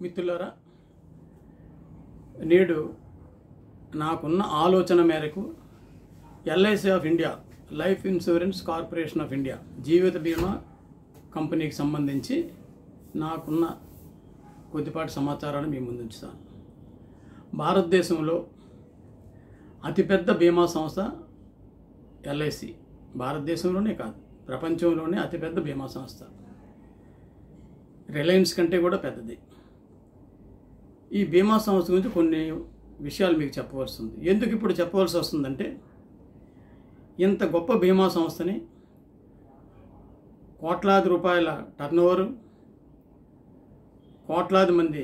మిత్రులారా, నేడు నాకున్న ఆలోచన మేరకు LIC of India, life insurance corporation of India జీవిత బీమా కంపెనీకి సంబంధించి నాకున్న కొద్దిపాటి సమాచారాన్ని మీ ముందు ఉంచుతాను. భారతదేశంలో అతిపెద్ద బీమా సంస్థ ఎల్ఐసి. భారతదేశంలోనే కాదు, ప్రపంచంలోనే అతిపెద్ద బీమా సంస్థ. రిలయన్స్ కంటే కూడా పెద్దది. ఈ బీమా సంస్థ గురించి కొన్ని విషయాలు మీకు చెప్పవలసి ఉంది. ఎందుకు ఇప్పుడు చెప్పవలసి వస్తుందంటే, ఇంత గొప్ప బీమా సంస్థని, కోట్లాది రూపాయల టర్నోవరు, కోట్లాది మంది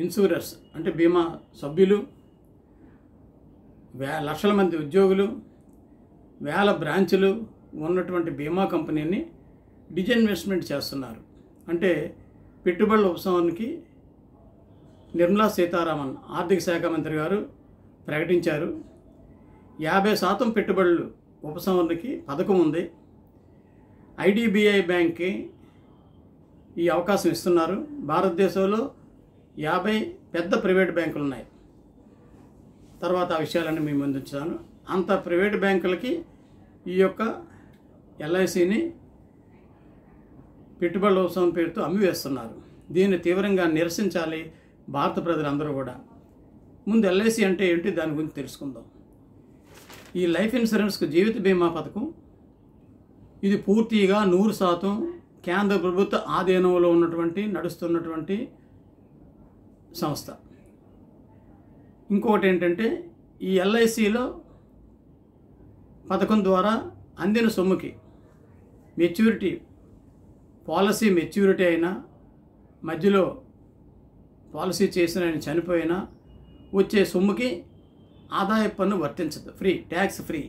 ఇన్సూరర్స్ అంటే బీమా సభ్యులు, లక్షల మంది ఉద్యోగులు, వేల బ్రాంచులు ఉన్నటువంటి బీమా కంపెనీని డిజిన్వెస్ట్మెంట్ చేస్తున్నారు. అంటే పెట్టుబడుల ఉపశమనానికి నిర్మలా సీతారామన్ ఆర్థిక శాఖ మంత్రి గారు ప్రకటించారు. 50% పెట్టుబడులు ఉపశమనానికి పథకం ఉంది. ఐడిబిఐ బ్యాంక్కి ఈ అవకాశం ఇస్తున్నారు. భారతదేశంలో 50 పెద్ద ప్రైవేట్ బ్యాంకులు ఉన్నాయి. తర్వాత ఆ విషయాలన్నీ మీ ముందు ఉంచుతాను. అంత ప్రైవేట్ బ్యాంకులకి ఈ యొక్క ఎల్ఐసిని పెట్టుబడుల ఉపశమనం పేరుతో అమ్మివేస్తున్నారు. దీన్ని తీవ్రంగా నిరసించాలి భారత ప్రజలందరూ కూడా. ముందు ఎల్ఐసి అంటే ఏంటి, దాని గురించి తెలుసుకుందాం. ఈ లైఫ్ ఇన్సూరెన్స్కు జీవిత బీమా పథకం ఇది పూర్తిగా 100% కేంద్ర ప్రభుత్వ ఆధీనంలో నడుస్తున్నటువంటి సంస్థ. ఇంకొకటి ఏంటంటే, ఈ ఎల్ఐసిలో పథకం ద్వారా అందిన సొమ్ముకి పాలసీ మెచ్యూరిటీ అయినా, మధ్యలో పాలసీ చేసిన ఆయన చనిపోయినా వచ్చే సొమ్ముకి ఆదాయ పన్ను వర్తించదు. Tax free.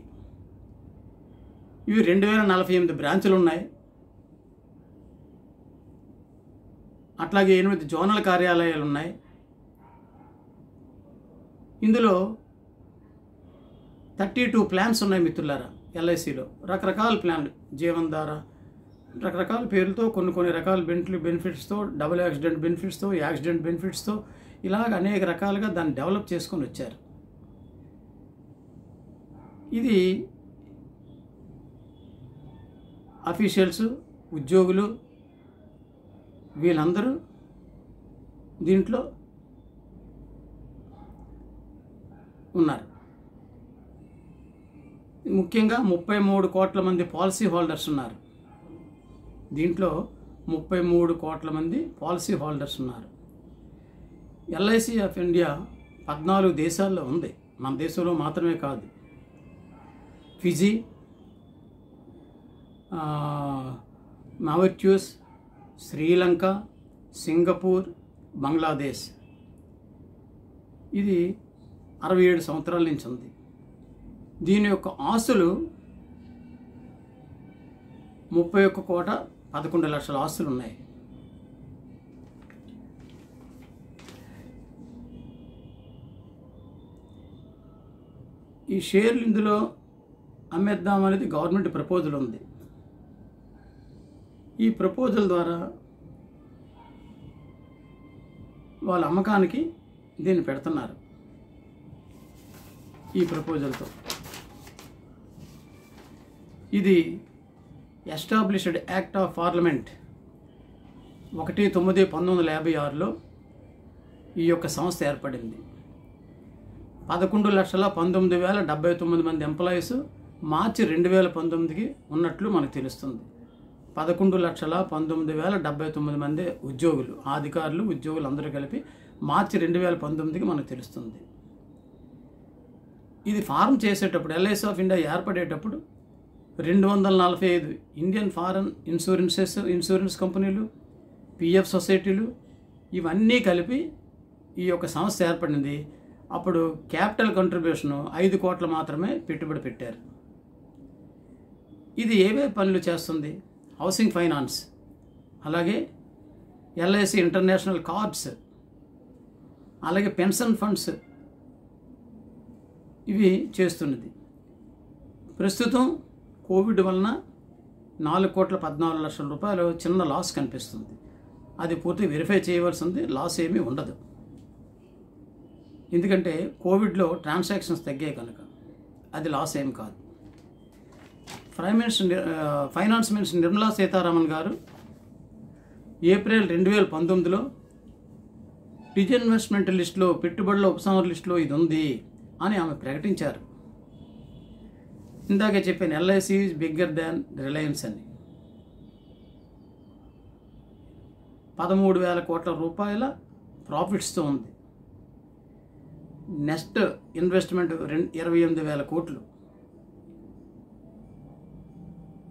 ఇవి 2048 బ్రాంచులు ఉన్నాయి. అట్లాగే 8 జోనల్ కార్యాలయాలు ఉన్నాయి. ఇందులో 32 ప్లాన్స్ ఉన్నాయి మిత్రులారా. ఎల్ఐసిలో రకరకాల ప్లాన్లు, జీవన్ ధార, రకరకాల పేర్లతో కొన్ని రకాల బెనిఫిట్స్తో, డబుల్ యాక్సిడెంట్ బెనిఫిట్స్తో, యాక్సిడెంట్ బెనిఫిట్స్తో, ఇలాగ అనేక రకాలుగా దాన్ని డెవలప్ చేసుకొని వచ్చారు. ఇది అఫీషియల్స్, ఉద్యోగులు వీళ్ళందరూ దీంట్లో ఉన్నారు. ముఖ్యంగా 33 కోట్ల మంది పాలసీ హోల్డర్స్ ఉన్నారు. దీంట్లో 33 కోట్ల మంది పాలసీ హోల్డర్స్ ఉన్నారు. ఎల్ఐసి ఆఫ్ ఇండియా 14 దేశాల్లో ఉంది. మన దేశంలో మాత్రమే కాదు. Fiji, Mauritius, Sri Lanka, Singapore, Bangladesh. ఇది 67 సంవత్సరాల నుంచి ఉంది. దీని యొక్క ఆస్తులు 31,11,00,000 ఆస్తులు ఉన్నాయి. ఈ షేర్లు ఇందులో అమ్మేద్దామనేది గవర్నమెంట్ ప్రపోజల్ ఉంది. ఈ ప్రపోజల్ ద్వారా వాళ్ళ అమ్మకానికి దీన్ని పెడుతున్నారు. ఈ ప్రపోజల్తో ఇది ఎస్టాబ్లిష్డ్ యాక్ట్ ఆఫ్ పార్లమెంట్ 1/9/1956లో ఈ యొక్క సంస్థ ఏర్పడింది. 11,19,079 మంది ఎంప్లాయీస్ మార్చి 2019కి ఉన్నట్లు మనకు తెలుస్తుంది. 11,19,079 మంది ఉద్యోగులు, అధికారులు, ఉద్యోగులు అందరూ కలిపి మార్చి 2019కి మనకు తెలుస్తుంది. ఇది ఫార్మ్ చేసేటప్పుడు, ఎల్ఐసి ఆఫ్ ఇండియా ఏర్పడేటప్పుడు 245 ఇండియన్ ఫారెన్ ఇన్సూరెన్స్ కంపెనీలు, పిఎఫ్ సొసైటీలు ఇవన్నీ కలిపి ఈ యొక్క సంస్థ ఏర్పడింది. అప్పుడు క్యాపిటల్ కంట్రిబ్యూషన్ 5 కోట్లు మాత్రమే పెట్టుబడి పెట్టారు. ఇది ఏవే పనులు చేస్తుంది? హౌసింగ్ ఫైనాన్స్, అలాగే ఎల్ఐసి ఇంటర్నేషనల్ కార్డ్స్, అలాగే పెన్షన్ ఫండ్స్ ఇవి చేస్తున్నది. ప్రస్తుతం కోవిడ్ వలన 4,14,00,000 రూపాయలు చిన్న లాస్ కనిపిస్తుంది. అది పూర్తి వెరిఫై చేయవలసింది, లాస్ ఏమీ ఉండదు. ఎందుకంటే కోవిడ్లో ట్రాన్సాక్షన్స్ తగ్గాయి కనుక అది లాస్ ఏం కాదు. ఫైనాన్స్ మినిస్టర్ నిర్మలా సీతారామన్ గారు ఏప్రిల్ 2019లో డిజిన్వెస్ట్మెంట్ లిస్టులో, పెట్టుబడుల ఉపసంహరణ లిస్టులో ఇది ఉంది అని ఆమె ప్రకటించారు. ఇందాకే చెప్పాను, LIC is bigger than Reliance అని. 13,000 కోట్ల రూపాయల ప్రాఫిట్స్తో ఉంది. నెక్స్ట్ ఇన్వెస్ట్మెంట్ 28,000 కోట్లు.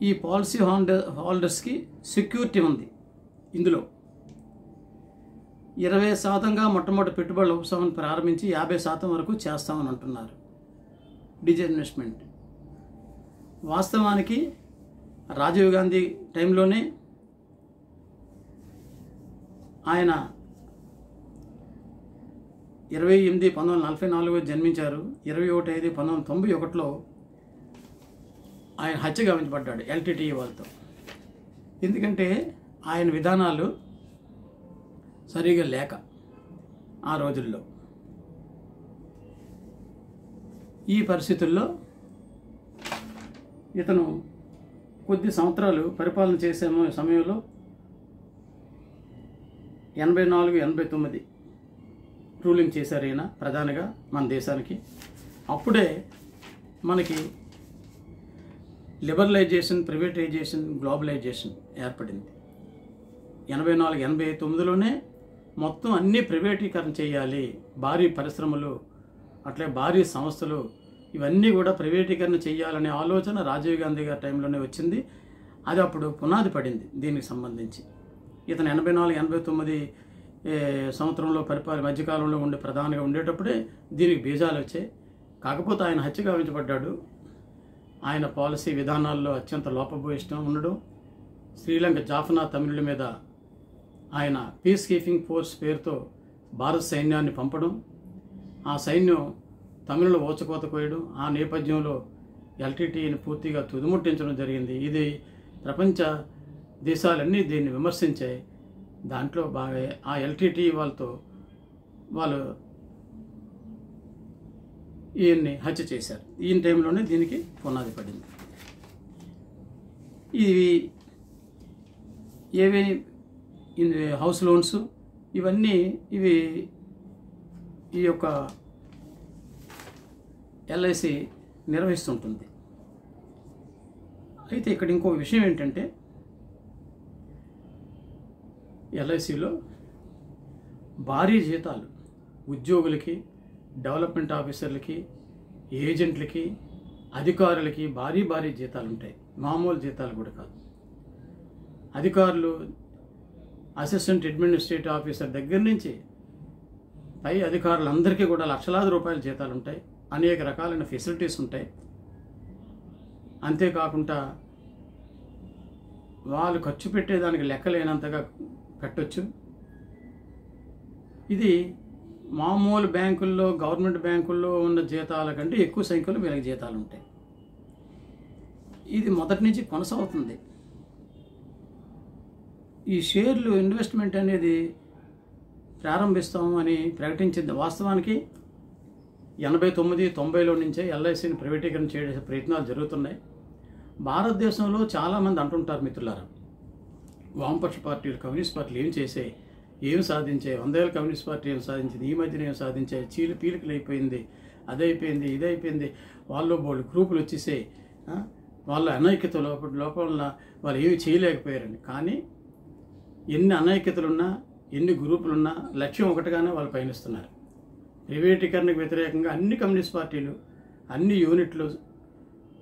ఈ పాలసీ హోల్డర్స్కి సెక్యూరిటీ ఉంది. ఇందులో 20% మొట్టమొదటి పెట్టుబడుల ఉపసంహరణ ప్రారంభించి 50% వరకు చేస్తామని అంటున్నారు. డిజిన్వెస్ట్మెంట్ వాస్తవానికి రాజీవ్ గాంధీ టైంలోనే ఆయన 28/1944 జన్మించారు. 21/5/1991లో ఆయన హత్య గావించబడ్డాడు ఎల్టీటీఈ వాళ్ళతో. ఎందుకంటే ఆయన విధానాలు సరిగా లేక ఆ రోజుల్లో. ఈ పరిస్థితుల్లో ఇతను కొద్ది సంవత్సరాలు పరిపాలన చేసే సమయంలో 84-89 రూలింగ్ చేశారు ఈయన ప్రధానిగా మన దేశానికి. అప్పుడే మనకి లిబరలైజేషన్, ప్రైవేటైజేషన్, గ్లోబలైజేషన్ ఏర్పడింది. 84-89లోనే మొత్తం అన్నీ ప్రైవేటీకరణ చేయాలి. భారీ పరిశ్రమలు, అట్లే భారీ సంస్థలు, ఇవన్నీ కూడా ప్రైవేటీకరణ చేయాలనే ఆలోచన రాజీవ్ గాంధీ గారి టైంలోనే వచ్చింది. అది అప్పుడు పునాది పడింది దీనికి సంబంధించి. ఇతను 84-89 సంవత్సరంలో మధ్యకాలంలో ఉండే ప్రధానిగా ఉండేటప్పుడే దీనికి బీజాలు వచ్చాయి. కాకపోతే ఆయన హత్య గావించబడ్డాడు. ఆయన పాలసీ విధానాల్లో అత్యంత లోపభూయిష్టం ఉండడం, శ్రీలంక జాఫనా తమిళుల మీద ఆయన పీస్ కీపింగ్ ఫోర్స్ పేరుతో భారత సైన్యాన్ని పంపడం, ఆ సైన్యం తమిళుల ఓచకోత కోయడం, ఆ నేపథ్యంలో ఎల్టీటీఈని పూర్తిగా తుదిముట్టించడం జరిగింది. ఇది ప్రపంచ దేశాలన్నీ దీన్ని విమర్శించాయి. దాంట్లో బాగా ఆ ఎల్టీటీఈ వాళ్ళు ఈయన్ని హత్య చేశారు. ఈయన టైంలోనే దీనికి పునాది పడింది. ఇవి ఏవి హౌస్ లోన్స్ ఇవన్నీ ఈ యొక్క ఎల్ఐసి నిర్వహిస్తుంటుంది. అయితే ఇక్కడ ఇంకో విషయం ఏంటంటే, ఎల్ఐసిలో భారీ జీతాలు ఉద్యోగులకి, డెవలప్మెంట్ ఆఫీసర్లకి, ఏజెంట్లకి, అధికారులకి భారీ జీతాలు ఉంటాయి. మామూలు జీతాలు కూడా కాదు. అధికారులు, అసిస్టెంట్ అడ్మినిస్ట్రేటివ్ ఆఫీసర్ దగ్గర నుంచి పై అధికారులందరికీ కూడా లక్షలాది రూపాయల జీతాలు ఉంటాయి. అనేక రకాలైన ఫెసిలిటీస్ ఉంటాయి. అంతేకాకుండా వాళ్ళు ఖర్చు పెట్టేదానికి లెక్కలేనంతగా పెట్టొచ్చు. ఇది మామూలు బ్యాంకుల్లో, గవర్నమెంట్ బ్యాంకుల్లో ఉన్న జీతాల కంటే ఎక్కువ సంఖ్యలో వీళ్ళకి జీతాలు ఉంటాయి. ఇది మొదటి నుంచి కొనసాగుతుంది. ఈ షేర్లు ఇన్వెస్ట్మెంట్ అనేది ప్రారంభిస్తాము అని ప్రకటించింది. వాస్తవానికి 89-90లో నుంచే ఎల్ఐసిని ప్రైవేటీకరణ చేసే ప్రయత్నాలు జరుగుతున్నాయి. భారతదేశంలో చాలామంది అంటుంటారు మిత్రులారా, వామపక్ష పార్టీలు, కమ్యూనిస్ట్ పార్టీలు ఏం సాధించాయి, 100 ఏళ్ళ కమ్యూనిస్ట్ పార్టీ ఏం సాధించింది, ఈ మధ్యన ఏం సాధించాయి, పీలికలు అయిపోయింది, అదైపోయింది, ఇదైపోయింది, వాళ్ళు గ్రూపులు వచ్చేసాయి, వాళ్ళ అనైక్యత లోపల వాళ్ళు ఏమి చేయలేకపోయారని. కానీ ఎన్ని అనైక్యతలున్నా, ఎన్ని గ్రూపులున్నా లక్ష్యం ఒకటిగానే వాళ్ళు పయనిస్తున్నారు. ప్రైవేటీకరణకు వ్యతిరేకంగా అన్ని కమ్యూనిస్ట్ పార్టీలు, అన్ని యూనిట్లు,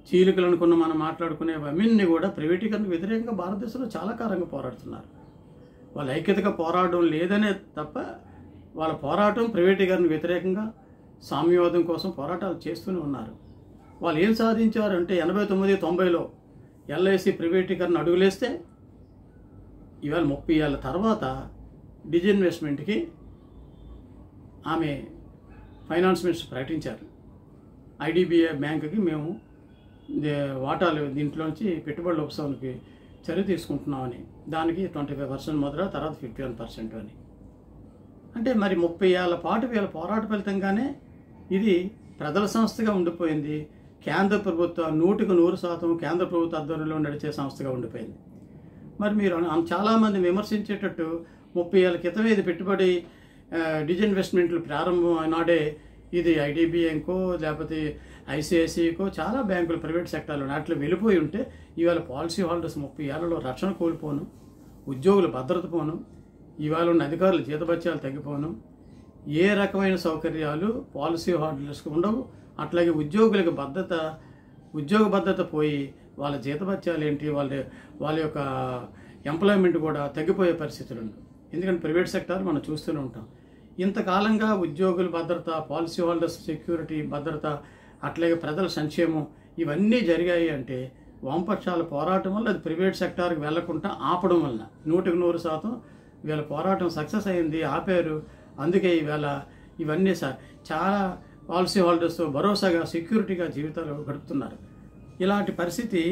చీలికలు అనుకున్న మనం మాట్లాడుకునే అవన్నీ కూడా ప్రైవేటీకరణకు వ్యతిరేకంగా భారతదేశంలో చాలా కాలంగా పోరాడుతున్నారు. వాళ్ళ ఐక్యతగా పోరాడడం లేదనే తప్ప వాళ్ళ పోరాటం ప్రైవేటీకరణకు వ్యతిరేకంగా, సామ్యవాదం కోసం పోరాటాలు చేస్తూనే ఉన్నారు. వాళ్ళు ఏం సాధించారు అంటే 89-90లో ఎల్ఐసి ప్రైవేటీకరణ అడుగులేస్తే ఇవాళ 30 ఏళ్ళ తర్వాత డిజిన్వెస్ట్మెంట్కి ఆమె ఫైనాన్స్ మినిస్టర్ ప్రకటించారు. ఐడిబిఐ బ్యాంకుకి మేము వాటాలు దీంట్లోంచి పెట్టుబడుల ఉపసంహరణకి చర్య తీసుకుంటున్నామని, దానికి 25% మొదట, తర్వాత 51% అని. అంటే మరి 30 ఏళ్ల పాటు వీళ్ళ పోరాట ఫలితంగానే ఇది ప్రజల సంస్థగా ఉండిపోయింది. కేంద్ర ప్రభుత్వం 100% కేంద్ర ప్రభుత్వ ఆధ్వర్యంలో నడిచే సంస్థగా ఉండిపోయింది. మరి మీరు చాలామంది విమర్శించేటట్టు 30 ఏళ్ల క్రితమే ఇది పెట్టుబడి డిజిన్వెస్ట్మెంట్లు ప్రారంభం నాడే ఇది ఐడిబిఐకో లేకపోతే ఐసిఐసిఐకో చాలా బ్యాంకులు ప్రైవేట్ సెక్టార్లో వాటిలో వెళ్ళిపోయి ఉంటే ఇవాళ పాలసీ హోల్డర్స్ 30 ఏళ్లలో రక్షణ కోల్పోను, ఉద్యోగుల భద్రత పోను, ఇవాళ ఉన్న అధికారుల జీతభత్యాలు తగ్గిపోను, ఏ రకమైన సౌకర్యాలు పాలసీ హోల్డర్స్కి ఉండవు. అట్లాగే ఉద్యోగులకు ఉద్యోగ భద్రత పోయి వాళ్ళ జీతభత్యాలు ఏంటి, వాళ్ళ యొక్క ఎంప్లాయ్మెంట్ కూడా తగ్గిపోయే పరిస్థితులు ఉన్నాయి. ఎందుకంటే ప్రైవేట్ సెక్టార్ మనం చూస్తూనే ఉంటాం. ఇంతకాలంగా ఉద్యోగుల భద్రత, పాలసీ హోల్డర్స్ సెక్యూరిటీ భద్రత, అట్లాగే ప్రజల సంక్షేమం ఇవన్నీ జరిగాయి అంటే వామపక్షాల పోరాటం వల్ల అది ప్రైవేట్ సెక్టార్కి వెళ్లకుండా ఆపడం వల్ల 100% వీళ్ళ పోరాటం సక్సెస్ అయింది, ఆపారు. అందుకే ఈవేళ ఇవన్నీ చాలా పాలసీ హోల్డర్స్ భరోసాగా సెక్యూరిటీగా జీవితాలు గడుపుతున్నారు. ఇలాంటి పరిస్థితి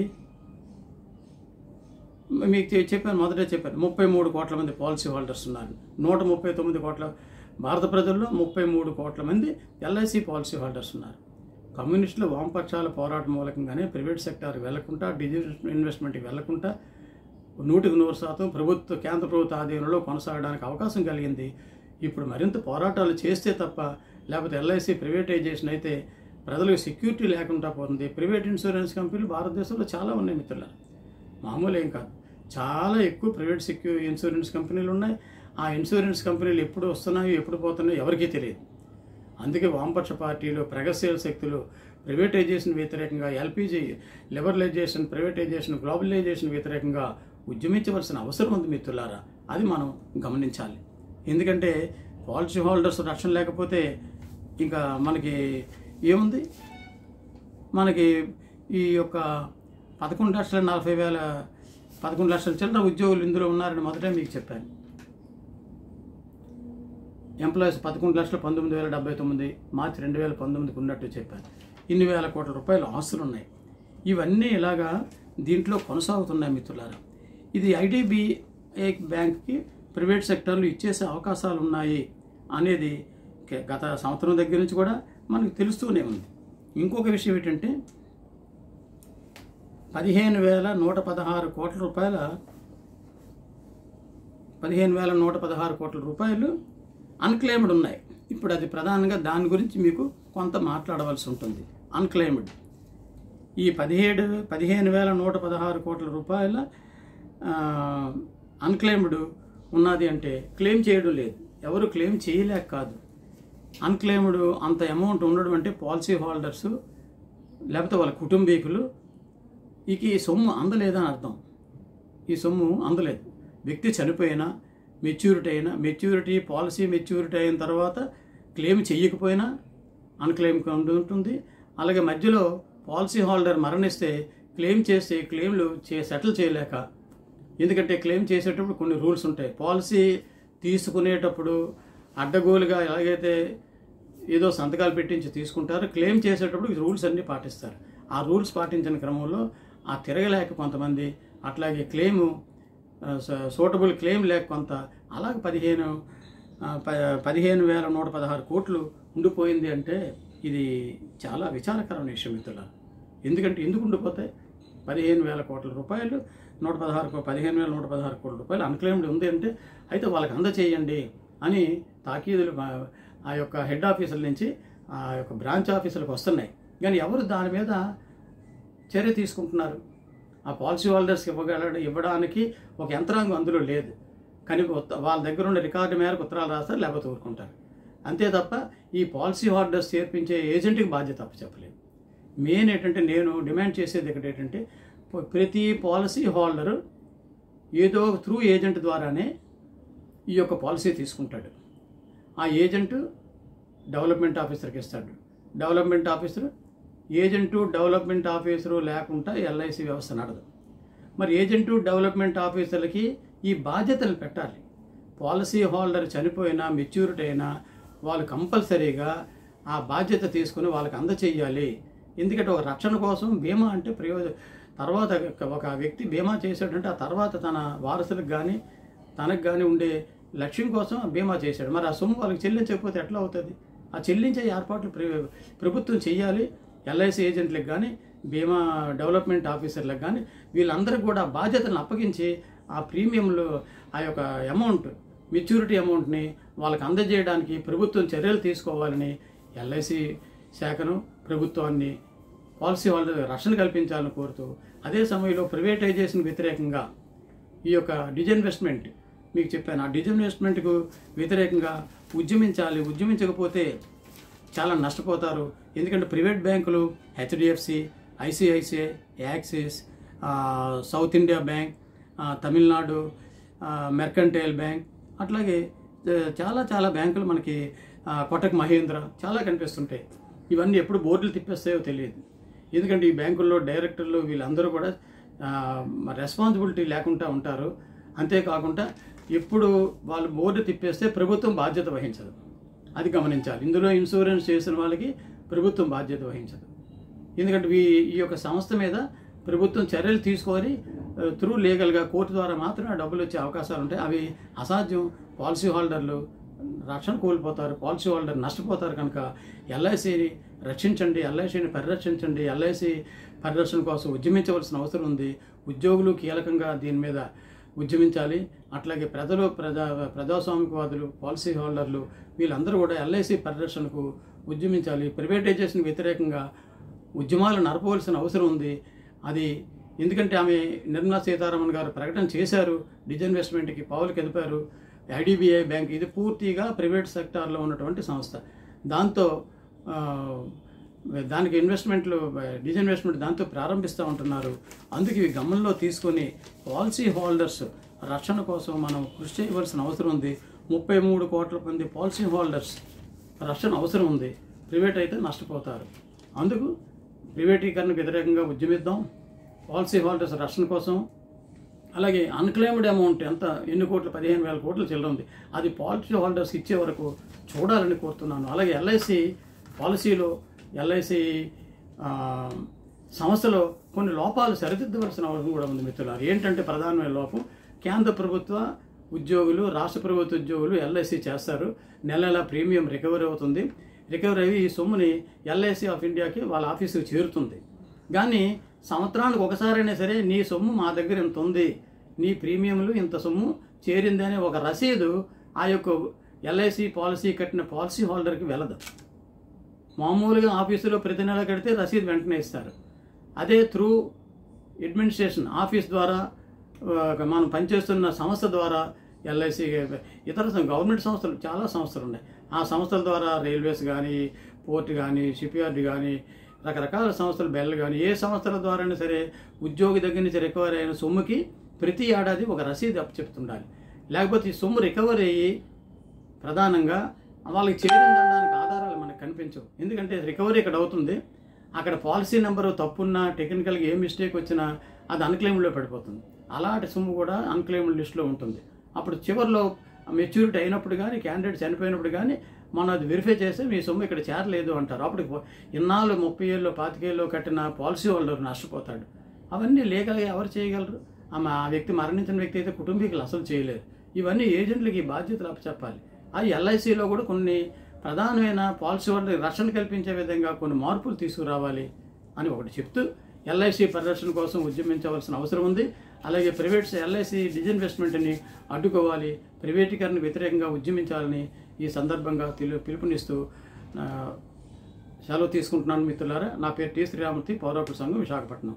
మీకు చెప్పాను, మొదటే చెప్పాను. 33 కోట్ల మంది పాలసీ హోల్డర్స్ ఉన్నారు. 139 కోట్ల భారత ప్రజల్లో 33 కోట్ల మంది ఎల్ఐసి పాలసీ హోల్డర్స్ ఉన్నారు. కమ్యూనిస్టులు వామపక్షాల పోరాటం మూలకంగానే ప్రైవేట్ సెక్టార్కి వెళ్లకుండా, డిజిటల్ ఇన్వెస్ట్మెంట్కి వెళ్లకుండా 100% కేంద్ర ప్రభుత్వ ఆధీనంలో కొనసాగడానికి అవకాశం కలిగింది. ఇప్పుడు మరింత పోరాటాలు చేస్తే తప్ప, లేకపోతే ఎల్ఐసి ప్రైవేటైజేషన్ అయితే ప్రజలకు సెక్యూరిటీ లేకుండా పోతుంది. ప్రైవేట్ ఇన్సూరెన్స్ కంపెనీలు భారతదేశంలో చాలా ఉన్నాయి మిత్రులారా, మామూలు ఏం కాదు. చాలా ఎక్కువ ప్రైవేట్ ఇన్సూరెన్స్ కంపెనీలు ఉన్నాయి. ఆ ఇన్సూరెన్స్ కంపెనీలు ఎప్పుడు వస్తున్నాయో ఎప్పుడు పోతున్నాయో ఎవరికీ తెలియదు. అందుకే వామపక్ష పార్టీలు, ప్రగతిశీల శక్తులు ప్రైవేటైజేషన్ వ్యతిరేకంగా, ఎల్పిజి లిబరలైజేషన్, ప్రైవేటైజేషన్, గ్లోబలైజేషన్ వ్యతిరేకంగా ఉద్యమించవలసిన అవసరం ఉంది మిత్రులారా. అది మనం గమనించాలి. ఎందుకంటే పాలసీ హోల్డర్స్ రక్షణ లేకపోతే ఇంకా మనకి ఏముంది? మనకి ఈ యొక్క 11 లక్షల చిల్లర ఉద్యోగులు ఇందులో ఉన్నారని మొదటే మీకు చెప్పాను. ఎంప్లాయీస్ 11,19,079 మార్చి 2019కి ఉన్నట్టు చెప్పాను. ఇన్ని వేల కోట్ల రూపాయల ఆస్తులు ఉన్నాయి. ఇవన్నీ ఇలాగా దీంట్లో కొనసాగుతున్నాయి మిత్రులారా. ఇది ఐడిబిఐ బ్యాంక్కి ప్రైవేట్ సెక్టర్లు ఇచ్చేసే అవకాశాలు ఉన్నాయి అనేది గత సంవత్సరం దగ్గర నుంచి కూడా మనకు తెలుస్తూనే ఉంది. ఇంకొక విషయం ఏంటంటే 15,116 కోట్ల రూపాయల 15,116 కోట్ల రూపాయలు అన్క్లెయిమ్డ్ ఉన్నాయి. ఇప్పుడు అది ప్రధానంగా దాని గురించి మీకు కొంత మాట్లాడవలసి ఉంటుంది. అన్క్లెయిమ్డ్ ఈ 15,116 కోట్ల రూపాయల అన్క్లెయిమ్డ్ ఉన్నది అంటే క్లెయిమ్ చేయడం లేదు. ఎవరు క్లెయిమ్ చేయలేక కాదు. అన్క్లెయిమ్డ్ అంత అమౌంట్ ఉండడం అంటే పాలసీ హోల్డర్స్ లేకపోతే వాళ్ళ కుటుంబీకులు ఈ సొమ్ము అందలేదని అర్థం. ఈ సొమ్ము అందలేదు. వ్యక్తి చనిపోయినా, పాలసీ మెచ్యూరిటీ అయిన తర్వాత క్లెయిమ్ చేయకపోయినా అన్క్లెయిమ్ ఉంటుంది. అలాగే మధ్యలో పాలసీ హోల్డర్ మరణిస్తే క్లెయిమ్ చేస్తే క్లెయిమ్లు సెటిల్ చేయలేక, ఎందుకంటే క్లెయిమ్ చేసేటప్పుడు కొన్ని రూల్స్ ఉంటాయి. పాలసీ తీసుకునేటప్పుడు అడ్డగోలుగా ఎలాగైతే ఏదో సంతకాలు పెట్టించి తీసుకుంటారో, క్లెయిమ్ చేసేటప్పుడు రూల్స్ అన్నీ పాటిస్తారు. ఆ రూల్స్ పాటించిన క్రమంలో ఆ తిరగలేక కొంతమంది, అట్లాగే క్లెయిము సూటబుల్ క్లెయిమ్ లేక కొంత, అలాగే 15,116 కోట్లు ఉండిపోయింది అంటే ఇది చాలా విచారకరమైన విషయం మిత్రులారా. ఎందుకు ఉండిపోతాయి? 15,000 కోట్ల రూపాయలు 15,116 కోట్ల రూపాయలు అన్క్లెయిమ్డ్ ఉంది అంటే అయితే వాళ్ళకి అందచేయండి అని తాకీదులు ఆ యొక్క హెడ్ ఆఫీసుల నుంచి ఆ యొక్క బ్రాంచ్ ఆఫీసులకు వస్తున్నాయి. కానీ ఎవరు దాని మీద చర్య తీసుకుంటున్నారు? ఆ పాలసీ హోల్డర్స్కి ఇవ్వడానికి ఒక యంత్రాంగం అందులో లేదు. కానీ వాళ్ళ దగ్గర ఉన్న రికార్డు మేరకు ఉత్తరాలు రాస్తారు, లేకపోతే ఊరుకుంటారు. అంతే తప్ప ఈ పాలసీ హోల్డర్స్ చేర్పించే ఏజెంట్కి బాధ్యత చెప్పలేదు. మెయిన్ ఏంటంటే నేను డిమాండ్ చేసేది ఏంటంటే ప్రతి పాలసీ హోల్డరు ఏదో త్రూ ఏజెంట్ ద్వారానే ఈ యొక్క పాలసీ తీసుకుంటాడు. ఆ ఏజెంటు డెవలప్మెంట్ ఆఫీసర్కి ఇస్తాడు. డెవలప్మెంట్ ఆఫీసరు లేకుండా ఎల్ఐసి వ్యవస్థ నడదు. మరి ఏజెంటు డెవలప్మెంట్ ఆఫీసర్లకి ఈ బాధ్యతలు పెట్టాలి. పాలసీ హోల్డర్ చనిపోయినా, మెచ్యూరిటీ అయినా వాళ్ళు కంపల్సరీగా ఆ బాధ్యత తీసుకుని వాళ్ళకి అందచేయాలి. ఎందుకంటే ఒక రక్షణ కోసం బీమా అంటే తర్వాత ఒక వ్యక్తి బీమా చేశాడంటే ఆ తర్వాత తన వారసులకు కానీ తనకు కానీ ఉండే లక్ష్యం కోసం బీమా చేశాడు. మరి ఆ సొమ్ము వాళ్ళకి చెల్లించకపోతే ఎట్లా అవుతుంది? ఆ చెల్లించే ఏర్పాట్లు ప్రభుత్వం చేయాలి. ఎల్ఐసి ఏజెంట్లకు కానీ బీమా డెవలప్మెంట్ ఆఫీసర్లకు కానీ వీళ్ళందరికీ కూడా బాధ్యతలను అప్పగించి ఆ ప్రీమియంలు ఆ యొక్క అమౌంట్ మెచ్యూరిటీ అమౌంట్ని వాళ్ళకి అందజేయడానికి ప్రభుత్వం చర్యలు తీసుకోవాలని ఎల్ఐసి శాఖను ప్రభుత్వాన్ని పాలసీ హోల్డర్ రక్షణ కల్పించాలని కోరుతూ, అదే సమయంలో ప్రైవేటైజేషన్ వ్యతిరేకంగా ఈ యొక్క డిజిన్వెస్ట్మెంట్ మీకు చెప్పాను, ఆ డిజిన్వెస్ట్మెంట్కు వ్యతిరేకంగా ఉద్యమించాలి. ఉద్యమించకపోతే చాలా నష్టపోతారు. ఎందుకంటే ప్రైవేట్ బ్యాంకులు HDFC, ICICI, axis, south India bank, Tamil Nadu mercantile bank, అట్లాగే చాలా చాలా బ్యాంకులు మనకి కోటక్ మహేంద్ర చాలా కనిపిస్తుంటాయి. ఇవన్నీ ఎప్పుడు బోర్డులు తిప్పేస్తాయో తెలియదు. ఎందుకంటే ఈ బ్యాంకుల్లో డైరెక్టర్లు వీళ్ళందరూ కూడా రెస్పాన్సిబిలిటీ లేకుండా ఉంటారు. అంతేకాకుండా ఎప్పుడు వాళ్ళు బోర్డు తిప్పేస్తే ప్రభుత్వం బాధ్యత వహించదు, అది గమనించాలి. ఇందులో ఇన్సూరెన్స్ చేసిన వాళ్ళకి ప్రభుత్వం బాధ్యత వహించదు. ఎందుకంటే ఈ యొక్క సంస్థ మీద ప్రభుత్వం చర్యలు తీసుకొని త్రూ లీగల్గా కోర్టు ద్వారా మాత్రమే డబ్బులు వచ్చే అవకాశాలు ఉంటాయి. అవి అసాధ్యం. పాలసీ హోల్డర్లు రక్షణ కోల్పోతారు, పాలసీ హోల్డర్ నష్టపోతారు. కనుక ఎల్ఐసిని రక్షించండి, ఎల్ఐసిని పరిరక్షించండి. ఎల్ఐసి పరిరక్షణ కోసం ఉద్యమించవలసిన అవసరం ఉంది. ఉద్యోగులు కీలకంగా దీని మీద ఉద్యమించాలి. అట్లాగే ప్రజాస్వామికవాదులు, పాలసీ హోల్డర్లు వీళ్ళందరూ కూడా ఎల్ఐసి పరిరక్షణకు ఉద్యమించాలి. ప్రైవేటైజేషన్ వ్యతిరేకంగా ఉద్యమాలు నడపవలసిన అవసరం ఉంది. అది ఎందుకంటే ఆమె నిర్మలా సీతారామన్ గారు ప్రకటన చేశారు, డిజిన్వెస్ట్మెంట్కి పావులు కదిపారు. ఐడిబిఐ బ్యాంక్ ఇది పూర్తిగా ప్రైవేట్ సెక్టార్లో ఉన్నటువంటి సంస్థ. దాంతో దానికి డిజిన్వెస్ట్మెంట్ దాంతో ప్రారంభిస్తూ ఉంటున్నారు. అందుకు ఇవి గమనంలో తీసుకొని పాలసీ హోల్డర్స్ రక్షణ కోసం మనం కృషి చేయవలసిన అవసరం ఉంది. 33 కోట్ల మంది పాలసీ హోల్డర్స్ రక్షణ అవసరం ఉంది. ప్రైవేట్ అయితే నష్టపోతారు. అందుకు ప్రైవేటీకరణ వ్యతిరేకంగా ఉద్యమిద్దాం. పాలసీ హోల్డర్స్ రక్షణ కోసం. అలాగే అన్క్లెయిమ్డ్ అమౌంట్ ఎన్ని కోట్లు, 15,000 కోట్లు చిల్లర ఉంది. అది పాలసీ హోల్డర్స్ ఇచ్చే వరకు చూడాలని కోరుతున్నాను. అలాగే ఎల్ఐసి పాలసీలో, ఎల్ఐసి సంస్థలో కొన్ని లోపాలు సరిదిద్దవలసిన అవసరం కూడా ఉంది మిత్రులారు. ఏంటంటే ప్రధానమైన లోపం, కేంద్ర ప్రభుత్వ ఉద్యోగులు, రాష్ట్ర ప్రభుత్వ ఉద్యోగులు ఎల్ఐసి చేస్తారు. నెల ప్రీమియం రికవరీ అవుతుంది. రికవరీ అయ్యి ఈ సొమ్ముని ఎల్ఐసి ఆఫ్ ఇండియాకి వాళ్ళ ఆఫీసుకు చేరుతుంది. కానీ సంవత్సరానికి ఒకసారైనా సరే నీ సొమ్ము మా దగ్గర ఇంత ఉంది, నీ ప్రీమియంలు ఇంత సొమ్ము చేరిందనే ఒక రసీదు ఆ యొక్క ఎల్ఐసి పాలసీ కట్టిన పాలసీ హోల్డర్కి వెళ్ళదు. మామూలుగా ఆఫీసులో ప్రతి నెల కడితే రసీదు వెంటనే ఇస్తారు. అదే త్రూ అడ్మినిస్ట్రేషన్ ఆఫీస్ ద్వారా మనం పనిచేస్తున్న సంస్థ ద్వారా ఎల్ఐసి ఇతర గవర్నమెంట్ సంస్థలు చాలా సంస్థలు ఉన్నాయి. ఆ సంస్థల ద్వారా రైల్వేస్ కానీ, పోర్ట్ కానీ, షిప్ యార్డ్ కానీ, రకరకాల సంస్థలు, బెల్ కానీ, ఏ సంస్థల ద్వారా అయినా సరే ఉద్యోగి దగ్గర నుంచి రికవరీ అయిన సొమ్ముకి ప్రతి ఏడాది ఒక రసీదు చెప్తుండాలి. లేకపోతే ఈ సొమ్ము రికవరీ అయ్యి ప్రధానంగా వాళ్ళకి చేరిందనడానికి ఆధారాలు మనకు కనిపించవు. ఎందుకంటే రికవరీ ఇక్కడ అవుతుంది, అక్కడ పాలసీ నెంబరు తప్పున్నా, టెక్నికల్గా ఏ మిస్టేక్ వచ్చినా అది అన్క్లెయిమ్లో పడిపోతుంది. అలాంటి సొమ్ము కూడా అన్క్లెయిమ్డ్ లిస్టులో ఉంటుంది. అప్పుడు చివరిలో మెచ్యూరిటీ అయినప్పుడు కానీ, క్యాండిడేట్ చనిపోయినప్పుడు కానీ మనం అది వెరిఫై చేస్తే మీ సొమ్ము ఇక్కడ చేరలేదు అంటారు. అప్పుడు ఇన్నాళ్ళు 30 ఏళ్ళు 25 ఏళ్ళు కట్టిన పాలసీ హోల్డర్ నష్టపోతాడు. అవన్నీ లీగల్గా ఎవరు చేయగలరు? ఆ వ్యక్తి మరణించిన వ్యక్తి అయితే కుటుంబీకులు అసలు చేయలేరు. ఇవన్నీ ఏజెంట్లకి బాధ్యతలు అప్పచెప్పాలి. అది ఎల్ఐసిలో కూడా కొన్ని ప్రధానమైన పాలసీ హోల్డర్ రక్షణ కల్పించే విధంగా కొన్ని మార్పులు తీసుకురావాలి అని ఒకటి చెప్తూ ఎల్ఐసి పరిరక్షణ కోసం ఉద్యమించవలసిన అవసరం ఉంది. అలాగే ప్రైవేట్ ఎల్ఐసి డిజిన్వెస్ట్మెంట్ని అడ్డుకోవాలి, ప్రైవేటీకరణ వ్యతిరేకంగా ఉద్యమించాలని ఈ సందర్భంగా పిలుపునిస్తూ సెలవు తీసుకుంటున్నాను మిత్రులారా. నా పేరు టి శ్రీరామూర్తి, పౌరకుల సంఘం, విశాఖపట్నం.